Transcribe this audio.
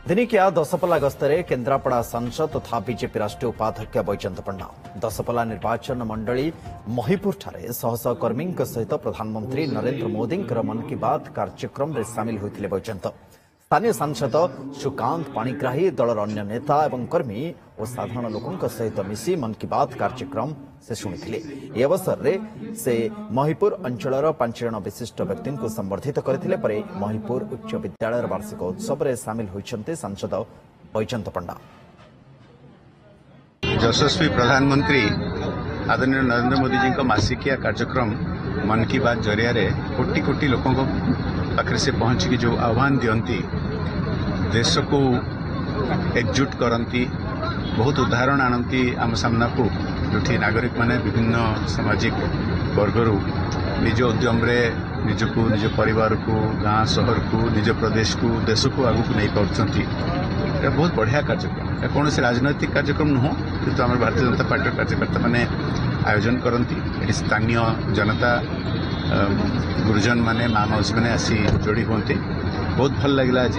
दिनिकिया दशपल्ला गस्तरे केन्द्रापड़ा सांसद तथा बीजेपी राष्ट्रीय उपाध्यक्ष बैजयंत पंडा दशपल्ला निर्वाचन मंडली महिपुर ठारे शह शह कर्मी सहित प्रधानमंत्री नरेंद्र मोदी मन की बात कार्यक्रम में सामिल होते बैजयंत स्थानीय सांसद सुकांत पाणिग्राही दलर अन्य नेता एवं कर्मी और साधारण लोकों सहित मिसी मन की बात कार्यक्रम से शुणी ए अवसर में से महिपुर अंचल 5 जन विशिष्ट व्यक्ति को संबर्धित करते महिपुर उच्च विद्यालय वार्षिक उत्सव में सामिल होती सांसद बैजयंत पंडा। यशस्वी प्रधानमंत्री आदरणीय नरेंद्र मोदी जी मासिकिया कार्यक्रम मन की बात जरिया कोटि कोटि लोकों पाखे से पहुंची जो आह्वान दियंती देश को एकजुट करती बहुत उदाहरण आनती आम सामना को जो नागरिक माने विभिन्न सामाजिक वर्गर निज उद्यम निज को निज परिवार को गाँ सहर को निज प्रदेश को देश को आगू नहीं पार्टी बहुत बढ़िया कार्यक्रम कौन से राजनैतिक कार्यक्रम नुह कि आम भारतीय जनता पार्टी कार्यकर्ता मैंने आयोजन करती स्थानीय जनता गुरुजन माने माँ मौसी मैंने आसी जोड़ी हमें बहुत भल लगे आज